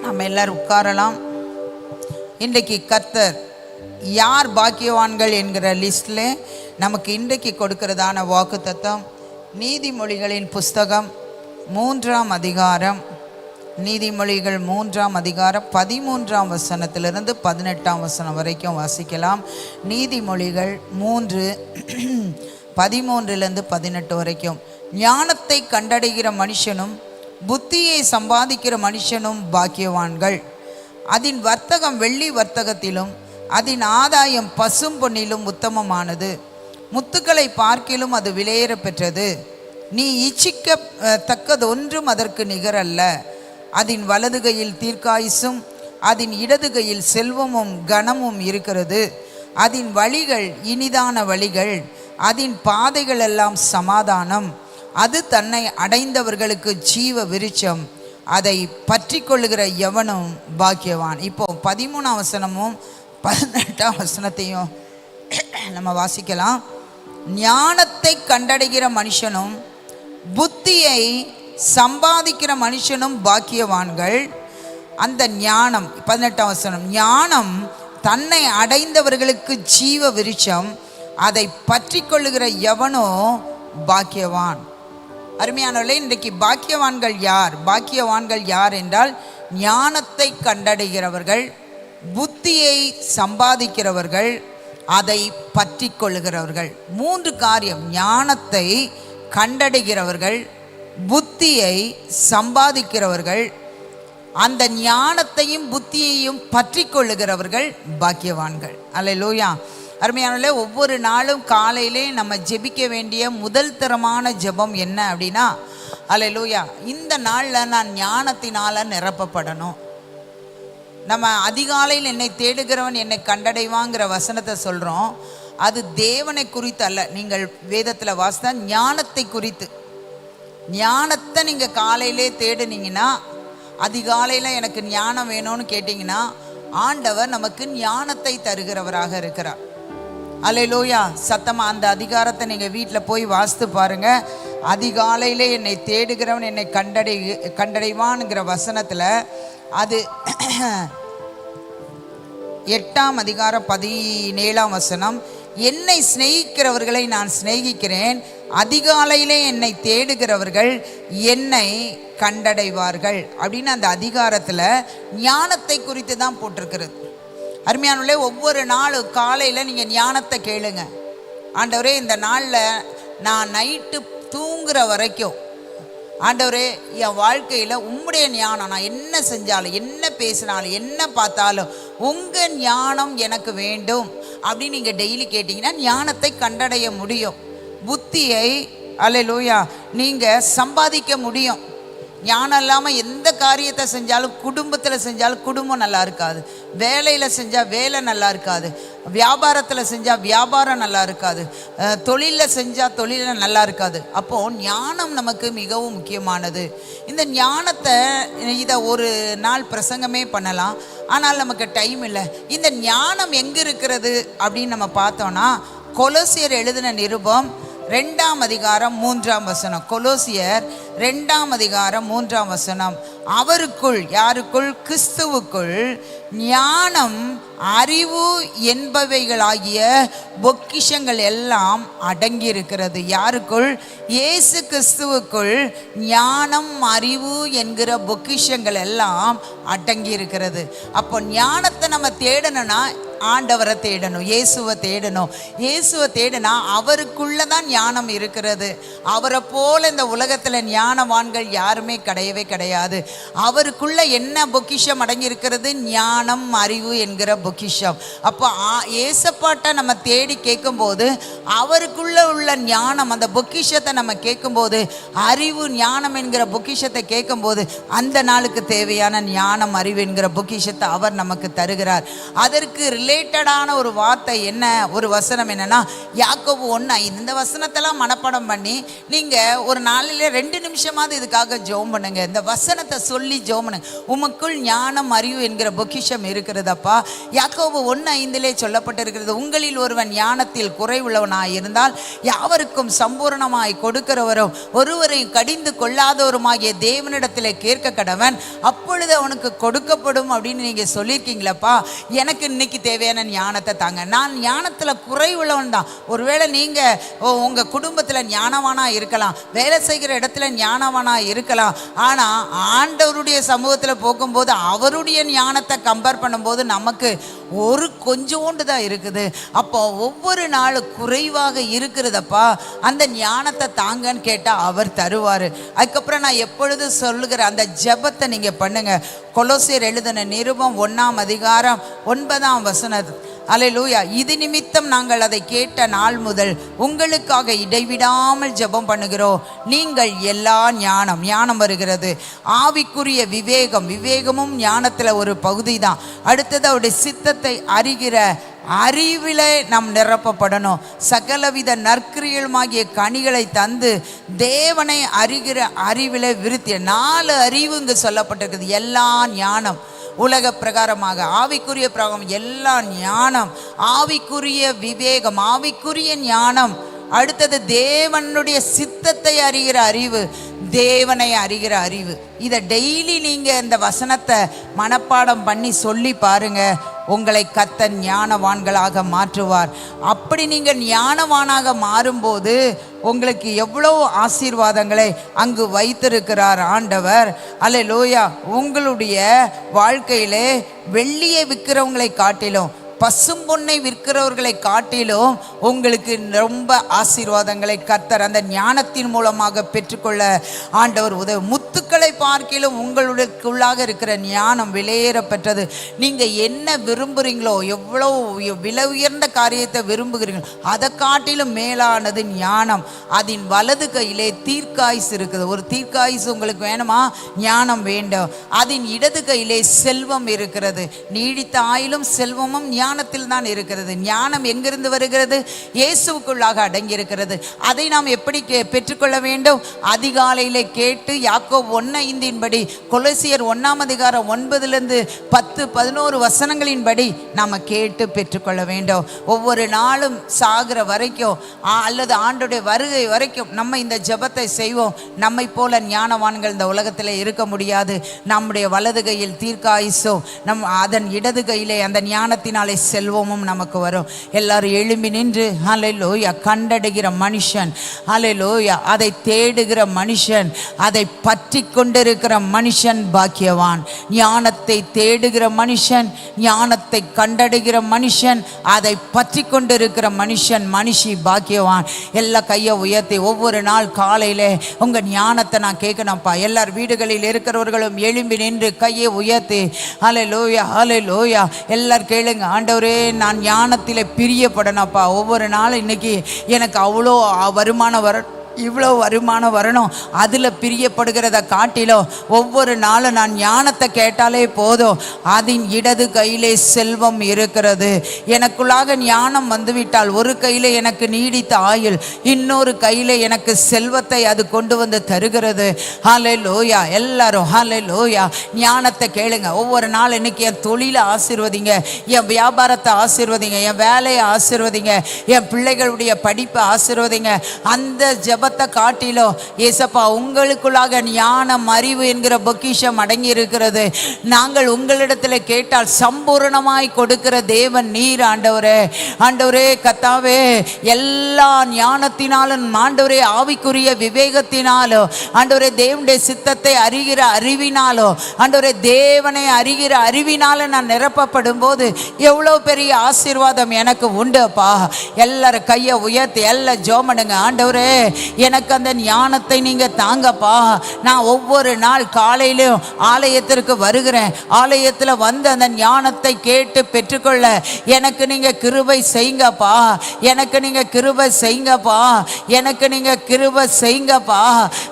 நம்ம எல்லாரும் உட்காரலாம். இன்றைக்கு கர்த்தர் யார் பாக்கியவான்கள் என்கிற லிஸ்டில் நமக்கு இன்றைக்கு கொடுக்கிறதான வாக்குத்தத்தம் நீதிமொழிகளின் புஸ்தகம் 3ஆம் அதிகாரம், நீதிமொழிகள் 3ஆம் அதிகாரம் 13ஆம் வசனத்திலிருந்து 18ஆம் வசனம் வரைக்கும் வாசிக்கலாம். நீதிமொழிகள் 3:13 18 வரைக்கும். ஞானத்தை கண்டடைகிற மனுஷனும் புத்தியை சம்பாதிக்கிற மனுஷனும் பாக்கியவான்கள். அதன் வர்த்தகம் வெள்ளி வர்த்தகத்திலும் அதன் ஆதாயம் பசும் பொன்னிலும் உத்தமமானது. முத்துக்களை பார்க்கிலும் அது விலையேற பெற்றது. நீ இச்சிக்கத்தக்கது ஒன்றும் அதற்கு நிகரல்ல. அதன் வலதுகையில் தீர்க்காயுசும் அதன் இடதுகையில் செல்வமும் கனமும் இருக்கிறது. அதன் வழிகள் இனிதான வழிகள், அதன் பாதைகள் எல்லாம் சமாதானம். அது தன்னை அடைந்தவர்களுக்கு ஜீவ விருட்சம். அதை பற்றி கொள்ளுகிற எவனும் பாக்கியவான். இப்போ 13ஆம் வசனமும் 18ஆம் வசனத்தையும் நம்ம வாசிக்கலாம். ஞானத்தை கண்டடைகிற மனுஷனும் புத்தியை சம்பாதிக்கிற மனுஷனும் பாக்கியவான்கள். அந்த ஞானம் 18ஆம் வசனம், ஞானம் தன்னை அடைந்தவர்களுக்கு ஜீவ விருட்சம். அதை பற்றி கொள்ளுகிற எவனோ பாக்கியவான். அருமையானவர்களே, இன்றைக்கு பாக்கியவான்கள் யார்? பாக்கியவான்கள் யார் என்றால் ஞானத்தை கண்டடைகிறவர்கள், புத்தியை சம்பாதிக்கிறவர்கள், அதை பற்றி கொள்ளுகிறவர்கள். 3 காரியம்: ஞானத்தை கண்டடைகிறவர்கள், புத்தியை சம்பாதிக்கிறவர்கள், அந்த ஞானத்தையும் புத்தியையும் பற்றி கொள்ளுகிறவர்கள் பாக்கியவான்கள். அல்லேலூயா. அருமையானவர்களே, ஒவ்வொரு நாளும் காலையிலே நம்ம ஜெபிக்க வேண்டிய முதல் தரமான ஜெபம் என்ன அப்படின்னா, அல்லேலூயா, இந்த நாளில் நான் ஞானத்தினால் நிரப்பப்படணும். நம்ம அதிகாலையில் என்னை தேடுகிறவன் என்னை கண்டடைவாங்கிற வசனத்தை சொல்கிறோம். அது தேவனை குறித்து அல்ல. நீங்கள் வேதத்தில் வாசித்தா ஞானத்தை குறித்து. ஞானத்தை நீங்கள் காலையிலே தேடுனீங்கன்னா, அதிகாலையில் எனக்கு ஞானம் வேணும்னு கேட்டிங்கன்னா, ஆண்டவர் நமக்கு ஞானத்தை தருகிறவராக இருக்கிறார். அல்லேலூயா. சத்தமாக அந்த அதிகாரத்தை நீங்கள் வீட்டில் போய் வாசித்து பாருங்கள். அதிகாலையில் என்னை தேடுகிறவன் என்னை கண்டடைவான்ங்கிற வசனத்தில் அது 8ஆம் அதிகாரம் 17ஆம் வசனம், என்னை சிநேகிக்கிறவர்களை நான் சிநேகிக்கிறேன், அதிகாலையிலே என்னை தேடுகிறவர்கள் என்னை கண்டடைவார்கள் அப்படின்னு அந்த அதிகாரத்தில் ஞானத்தை குறித்து தான் போட்டிருக்கிறது. அருமையானவர்களே, ஒவ்வொரு நாளும் காலையில் நீங்கள் ஞானத்தை கேளுங்க. ஆண்டவரே, இந்த நாளில் நான் நைட்டு தூங்குற வரைக்கும் ஆண்டவரே என் வாழ்க்கையில் உம்முடைய ஞானம், நான் என்ன செஞ்சாலும் என்ன பேசினாலும் என்ன பார்த்தாலும் உங்கள் ஞானம் எனக்கு வேண்டும் அப்படின்னு நீங்கள் டெய்லி கேட்டிங்கன்னா ஞானத்தை கண்டடைய முடியும். புத்தியை அல்லேலூயா நீங்கள் சம்பாதிக்க முடியும். ஞானம் இல்லாமல் எந்த காரியத்தை செஞ்சாலும், குடும்பத்தில் செஞ்சாலும் குடும்பம் நல்லா இருக்காது, வேலையில் செஞ்சால் வேலை நல்லா இருக்காது, வியாபாரத்தில் செஞ்சால் வியாபாரம் நல்லா இருக்காது, தொழிலில் செஞ்சால் தொழிலில் நல்லா இருக்காது. அப்போது ஞானம் நமக்கு மிகவும் முக்கியமானது. இந்த ஞானத்தை இதை ஒரு நாள் பிரசங்கமே பண்ணலாம், ஆனால் நமக்கு டைம் இல்லை. இந்த ஞானம் எங்கே இருக்கிறது அப்படின்னு நம்ம பார்த்தோன்னா, கொலோசியர் எழுதின நிருபம் 2ஆம் அதிகாரம் 3ஆம் வசனம். கொலோசியர் 2ஆம் அதிகாரம் 3ஆம் வசனம், அவருக்குள், யாருக்குள்? கிறிஸ்துவுக்குள் ஞானம் அறிவு என்பவைகளாகிய பொக்கிஷங்கள் எல்லாம் அடங்கி இருக்கிறது. யாருக்குள்? இயேசு கிறிஸ்துவுக்குள் ஞானம் அறிவு என்கிற பொக்கிஷங்கள் எல்லாம் அடங்கி இருக்கிறது. அப்போ ஞானத்தை நம்ம தேடணும்னா ஆண்டவரை தேடணும், இயேசுவை தேடணும். இயேசுவை தேடினா அவருக்குள்ள தான் ஞானம் இருக்கிறது. அவரை போல இந்த உலகத்தில் ஞானவான்கள் யாருமே கிடையவே கிடையாது. அவருக்குள்ள என்ன பொக்கிஷம் அடங்கி இருக்கிறது? ஞானம் அறிவு என்கிற பொக்கிஷம். அப்போ ஏசப்பாட்ட நம்ம தேடி கேட்கும்போது அவருக்குள்ள உள்ள ஞானம், அந்த பொக்கிஷத்தை நம்ம கேட்கும்போது, அறிவு ஞானம் என்கிற பொக்கிஷத்தை கேட்கும்போது அந்த நாளுக்கு தேவையான ஞானம் அறிவு என்கிற பொக்கிஷத்தை அவர் நமக்கு தருகிறார். அதற்கு ரிலேட்டடான ஒரு வார்த்தை என்ன, ஒரு வசனம் என்னன்னா, யாக்கோபு 1:5. இந்த வசனத்தெல்லாம் மனப்பாடம் பண்ணி நீங்கள் ஒரு நாளில் 2 நிமிஷம் நிமிஷமாவது இதுக்காக ஜெபம் பண்ணுங்க. இந்த வசனத்தை சொல்லி ஜெபம் பண்ணுங்க. உமக்குள் ஞானம் அறிவு என்கிற பொக்கிஷம் இருக்கிறதப்பா. யாக்கோபு 1:5 சொல்லப்பட்டிருக்கிறது, உங்களில் ஒருவன் ஞானத்தில் குறைவுள்ளவனாய் இருந்தால் யாவருக்கும் சம்பூர்ணமாய் கொடுக்கிறவரும் ஒருவரையும் கடிந்து கொள்ளாதவருமாகிய தேவனிடத்தில் கேட்க கடவன், அப்பொழுது அவனுக்கு கொடுக்கப்படும் அப்படின்னு நீங்க சொல்லியிருக்கீங்களப்பா. எனக்கு இன்னைக்கு தேவையான ஞானத்தை தாங்க. நான் ஞானத்தில் குறைவுள்ளவன் தான். ஒருவேளை நீங்க உங்க குடும்பத்தில் ஞானவானா இருக்கலாம், வேலை செய்கிற இடத்துல ஞானவானா இருக்கலாம். ஆனா ஆண்டவருடைய சமூகத்தில் போகும்போது அவருடைய ஞானத்தை கம்பேர் பண்ணும்போது நமக்கு ஒரு கொஞ்சோண்டு தான் இருக்குது. அப்போ ஒவ்வொரு நாளும் குறைவாக இருக்கிறதப்பா, அந்த ஞானத்தை தாங்கன்னு கேட்டால் அவர் தருவார். அதுக்கப்புறம் நான் எப்பொழுது சொல்லுகிற அந்த ஜெபத்தை நீங்கள் பண்ணுங்க. கொலோசியர் எழுதின நிருபம் 1:9 அல்லேலூயா. இது நிமித்தம் நாங்கள் அதை கேட்ட நாள் முதல் உங்களுக்காக இடைவிடாமல் ஜெபம் பண்ணுகிறோம். நீங்கள் எல்லா ஞானம் வருகிறது, ஆவிக்குரிய விவேகமும் ஞானத்தில் ஒரு பகுதி தான். அடுத்தது அவருடைய சித்தத்தை அறிகிற அறிவிலே நாம் நிரப்பப்படணும். சகலவித நற்கிரியலுமாகிய கனிகளை தந்து தேவனை அறிகிற அறிவிலே விருத்தி. 4 அறிவு இங்கு சொல்லப்பட்டிருக்குது. எல்லா ஞானம், உலக பிரகாரமாக ஆவிக்குரிய பிரகாரம் எல்லா ஞானம், ஆவிக்குரிய விவேகம், ஆவிக்குரிய ஞானம். அடுத்தது தேவனுடைய சித்தத்தை அறிகிற அறிவு, தேவனை அறிகிற அறிவு. இதை டெய்லி நீங்கள் இந்த வசனத்தை மனப்பாடம் பண்ணி சொல்லி பாருங்க. உங்களை கர்த்தர் ஞானவான்களாக மாற்றுவார். அப்படி நீங்கள் ஞானவானாக மாறும்போது உங்களுக்கு எவ்வளோ ஆசீர்வாதங்களை அங்கு வைத்திருக்கிறார் ஆண்டவர். அல்லேலூயா. உங்களுடைய வாழ்க்கையிலே வெள்ளியை விற்கிறவங்களை காட்டிலும் பசும்பொன்னை விற்கிறவர்களை காட்டிலும் உங்களுக்கு ரொம்ப ஆசீர்வாதங்களை கர்த்தர் அந்த ஞானத்தின் மூலமாக பெற்றுக்கொள்ள ஆண்டவர் உதவி. முத்துக்களை பார்க்கிலும் உங்களுக்குள்ளாக இருக்கிற ஞானம் விலையேற பெற்றது. நீங்கள் என்ன விரும்புகிறீங்களோ, எவ்வளோ விலை உயர்ந்த காரியத்தை விரும்புகிறீங்களோ அதை காட்டிலும் மேலானது ஞானம். அதன் வலது கையிலே தீர்க்காயுசு இருக்குது. ஒரு தீர்க்காயுசு உங்களுக்கு வேணுமா? ஞானம் வேண்டும். அதன் இடது கையிலே செல்வம் இருக்கிறது. நீடித்த ஆயிலும் செல்வமும் ஞானத்தில் தான் இருக்கிறது. ஞானம் எங்கிருந்து வருகிறது? இயேசுவுக்குள்ளாக அடங்கி இருக்கிறது. அதை நாம் எப்படி பெற்றுக்கொள்ள வேண்டும்? அதிகாலையிலே கேட்டு யாக்கோபு 1:5 கொலோசியர் 1:9-10-11 வசனங்களின்படி நாம் கேட்டு பெற்றுக்கொள்ள வேண்டும். ஒவ்வொரு நாளும் சாகிற வரைக்கும் அல்லது ஆண்டுடைய வருகை வரைக்கும் நம்ம இந்த ஜெபத்தை செய்வோம். நம்மை போல ஞானவான்கள் இந்த உலகத்தில் இருக்க முடியாது. நம்முடைய வலது கையில் தீர்க்காயுசோ, அதன் இடது கையிலே அந்த ஞானத்தினாலே செல்வமும் நமக்கு வரும். எல்லாரும் எழும்பி நின்று ஹல்லேலூயா. கண்டடைகிற மனுஷன், ஹல்லேலூயா, அதை தேடுகிற மனுஷன், அதை பற்றி கொண்டிருக்கிற மனுஷன் பாக்கியவான். ஞானத்தை தேடுகிற மனுஷன், ஞானத்தை கண்டடைகிற மனுஷன், அதை பற்றி கொண்டிருக்கிற மனுஷன், மனுஷி பாக்கியவான். எல்லா கையை உயர்த்தி ஒவ்வொரு நாள் காலையிலே உங்கள் ஞானத்தை நான் கேட்கணும்ப்பா. எல்லார் வீடுகளில் இருக்கிறவர்களும் எழும்பி நின்று கையை உயர்த்தி ஹல்லேலூயா ஹல்லேலூயா எல்லாரும் கேளுங்க. ஆண்டவரே, நான் ஞானத்தில் பிரியப்படணும்ப்பா. ஒவ்வொரு நாளும் இன்னைக்கு எனக்கு அவ்வளோ வருமானம் இவ்வளோ வருமானம் வரணும், அதில் பிரியப்படுகிறத காட்டிலும் ஒவ்வொரு நாளும் நான் ஞானத்தை கேட்டாலே போதும். அதன் இடது கையிலே செல்வம் இருக்கிறது. எனக்குள்ளாக ஞானம் வந்துவிட்டால் ஒரு கையில் எனக்கு நீடித்த ஆயுள், இன்னொரு கையில் எனக்கு செல்வத்தை அது கொண்டு வந்து தருகிறது. ஹல்லேலூயா. எல்லாரும் ஹல்லேலூயா. ஞானத்தை கேளுங்க. ஒவ்வொரு நாள் இன்னைக்கு என் தொழிலை ஆசீர்வதிங்க, என் வியாபாரத்தை ஆசீர்வதிங்க, என் வேலையை ஆசீர்வதிங்க, என் பிள்ளைகளுடைய படிப்பை ஆசீர்வதிங்க. அந்த ஜெபத்தை காட்டிலோ ஏசப்பா உங்களுக்குள்ளாக ஞானம் அறிவு என்கிற பொக்கிஷம் அடங்கி இருக்கிறது. நாங்கள் உங்களிடத்தில் கேட்டால் சம்பூர்ணமாய் கொடுக்கிற தேவன் நீர் ஆண்டவரே. ஆண்டவரே கர்த்தாவே, எல்லா ஞானத்தினாலும் ஆண்டவரே, ஆவிக்குரிய விவேகத்தினாலோ ஆண்டவரே, தேவனுடைய சித்தத்தை அறிகிற அறிவினாலோ ஆண்டவரே, தேவனை அறிகிற அறிவினால நான் நிரப்பப்படும் போது எவ்வளோ பெரிய ஆசீர்வாதம் எனக்கு உண்டுப்பா. எல்லாரும் கையை உயர்த்தி எல்லாம் ஜோமனுங்க. ஆண்டவரே, எனக்கு அந்த ஞானத்தை நீங்க தாங்கப்பா. நான் ஒவ்வொரு நாள் காலையிலும் ஆலயத்திற்கு வருகிறேன். ஆலயத்தில் வந்து அந்த ஞானத்தை கேட்டு பெற்றுக்கொள்ள எனக்கு நீங்க கிருபை செய்யுங்கப்பா. எனக்கு நீங்க கிருபை செய்யுங்கப்பா. எனக்கு நீங்க கிருபை செய்யுங்கப்பா.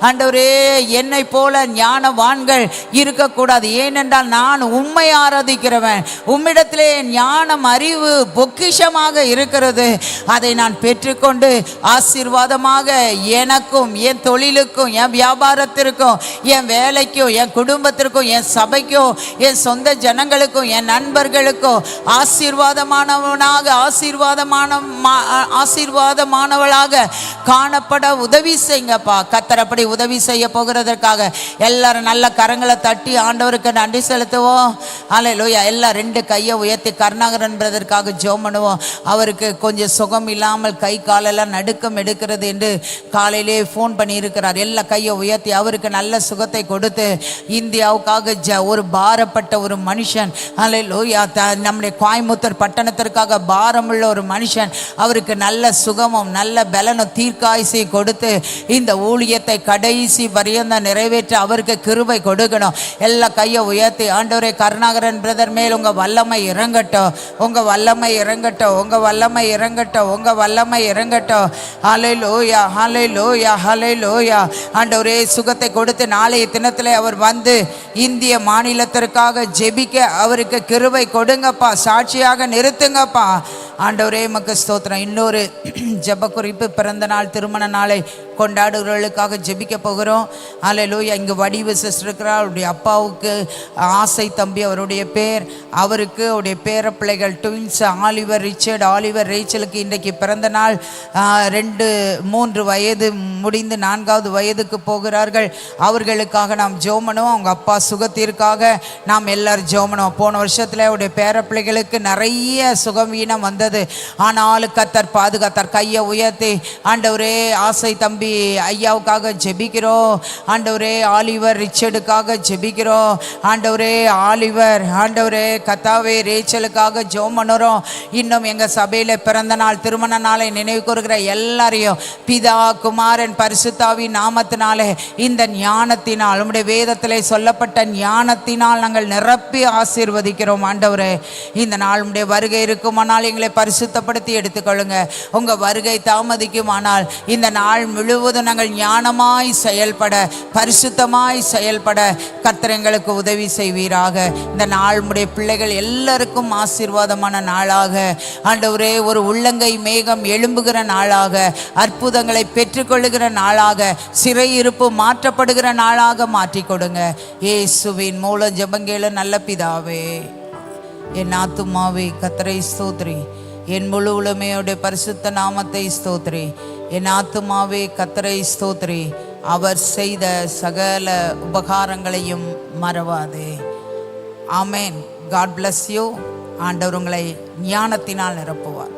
ஆண்டவரே, என்னை போல ஞானவான்கள் இருக்கக்கூடாது. ஏனென்றால் நான் உம்மை ஆராதிக்கிறவன். உம்மிடத்திலே ஞானம் அறிவு பொக்கிஷமாக இருக்கிறது. அதை நான் பெற்றுக்கொண்டு ஆசீர்வாதமாக எனக்கும், என் தொழிலுக்கும், என் வியாபாரத்திற்கும், என் வேலைக்கும், என் குடும்பத்திற்கும், என் சபைக்கும், என் சொந்த ஜனங்களுக்கும், என் நண்பர்களுக்கும் ஆசீர்வாதமானவளாக காணப்பட உதவி செய்யுங்கப்பா. கர்த்தர் அப்படி உதவி செய்ய போகிறதற்காக எல்லாரும் நல்ல கரங்களை தட்டி ஆண்டவருக்கு நன்றி செலுத்துவோம். அல்லேலூயா. எல்லாம் 2 கையை உயர்த்தி கருணாகரன் பிரதற்காக ஜெபம் பண்ணுவோம். அவருக்கு கொஞ்சம் சுகம் இல்லாமல் கை காலெல்லாம் நடுக்கம் எடுக்கிறது என்று காலையிலே ஃபோன் பண்ணியிருக்கிறார். எல்லா கையை உயர்த்தி அவருக்கு நல்ல சுகத்தை கொடுத்து இந்தியாவுக்காக ஒரு பாரப்பட்ட ஒரு மனுஷன், அல்லேலூயா, நம்முடைய கோயம்புத்தூர் பட்டணத்திற்காக பாரமுள்ள ஒரு மனுஷன், அவருக்கு நல்ல சுகமும் நல்ல பலனும் தீர்க்காயசையும் கொடுத்து இந்த ஊழியத்தை கடைசி பரியந்த நிறைவேற்ற அவருக்கு கிருபை கொடுக்கணும். எல்லா கையை உயர்த்தி ஆண்டவரே கருணாகரன் பிரதர் மேல் உங்க வல்லமை இறங்கட்டும், உங்க வல்லமை இறங்கட்டும், உங்க வல்லமை இறங்கட்டும், உங்க வல்லமை இறங்கட்டும். ஹல்லேலூயா, ஹல்லேலூயா, ஹல்லேலூயா. ஆண்டவரே சுகத்தை கொடுத்து நாளைய தினத்தில் அவர் வந்து இந்திய மாநிலத்திற்காக ஜெபிக்க அவருக்கு கிருபை கொடுங்கப்பா, சாட்சியாக நிறுத்துங்கப்பா. ஆண்டவரே மக்கு ஸ்தோத்திரம். இன்னொரு ஜெப குறிப்பு, பிறந்த நாள் திருமண நாளை கொண்டாடுகிறவர்களுக்காக ஜெபிக்க போகிறோம். அல்லேலூயா. இங்கே வடிவு சிஸ்டர் இருக்கிறார். அவருடைய அப்பாவுக்கு ஆசை தம்பி அவருடைய பேர், அவருக்கு அவருடைய பேர பிள்ளைகள் ட்வின்ஸ் ஆலிவர் ரிச்சர்ட், ஆலிவர் ரேச்சலுக்கு இன்றைக்கு பிறந்த நாள். 2-3 வயது முடிந்து 4வது வயதுக்கு போகிறார்கள். அவர்களுக்காக நாம் ஜெபம் பண்ணுவோம். அவங்க அப்பா சுகத்திற்காக நாம் எல்லாரும் ஜெபம் பண்ணுவோம். போன வருஷத்தில் அவருடைய பேர பிள்ளைகளுக்கு நிறைய சுகவீனம் வந்தது. ஆனாலும் கர்த்தர் பாதுகாத்தார். கையை உயர்த்தி ஆண்டவரே ஆசை தம்பி ஐயாவுக்காக ஜெபிக்கிறோம். ஆண்டவரே ஆலிவர் ரிச்சர்டுக்காக ஜெபிக்கிறோம். ஆண்டவரே ஆலிவர், ஆண்டவரே கத்தாவே ரேச்சலுக்காக ஜெபம் பண்ணுறோம். இன்னும் எங்கள் சபையில் பிறந்த நாள் திருமண நாளை நினைவு கூறுகிற எல்லாரையும் பிதா குமாரன் பரிசுத்தாவி நாமத்தினாலே இந்த ஞானத்தினால், உம்முடைய வேதத்திலே சொல்லப்பட்ட ஞானத்தினால் நாங்கள் நிரப்பி ஆசீர்வதிக்கிறோம். ஆண்டவரே இந்த நாள் உம்முடைய வருகை இருக்குமானால் எங்களை பரிசுத்தப்படுத்தி எடுத்துக்கொள்ளுங்க. உங்கள் வருகை தாமதிக்குமானால் இந்த நாள் முழுவதும் நாங்கள் ஞானமாய் செயல்பட, பரிசுத்தமாய் செயல்பட கர்த்தர் எங்களுக்கு உதவி செய்வீராக. இந்த நாள் உம்முடைய பிள்ளைகள் எல்லாருக்கும் ஆசீர்வாதமான நாளாக, ஆண்டவரே ஒரு உள்ளங்கை மேகம் எழும்புகிற நாளாக, அற்புதங்களை பெற்றுக்கொள்ளுகிற நாளாக, சிறையிருப்பு மாற்றப்படுகிற நாளாக மாற்றி கொடுங்க. இயேசுவின் மூலம் ஜெபங்கேள நல்ல பிதாவே. என் ஆத்துமாவே கர்த்தரை ஸ்தோத்திரி, என் முழு உலமையோட பரிசுத்த நாமத்தை ஸ்தோத்திரி. என் ஆத்துமாவே கர்த்தரை ஸ்தோத்திரி, அவர் செய்த சகல உபகாரங்களையும் மறவாதே. ஆமேன். God bless you. ஆண்டவர் உங்களை ஞானத்தினால் நிரப்புவார்.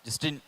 ஜஸ்டின்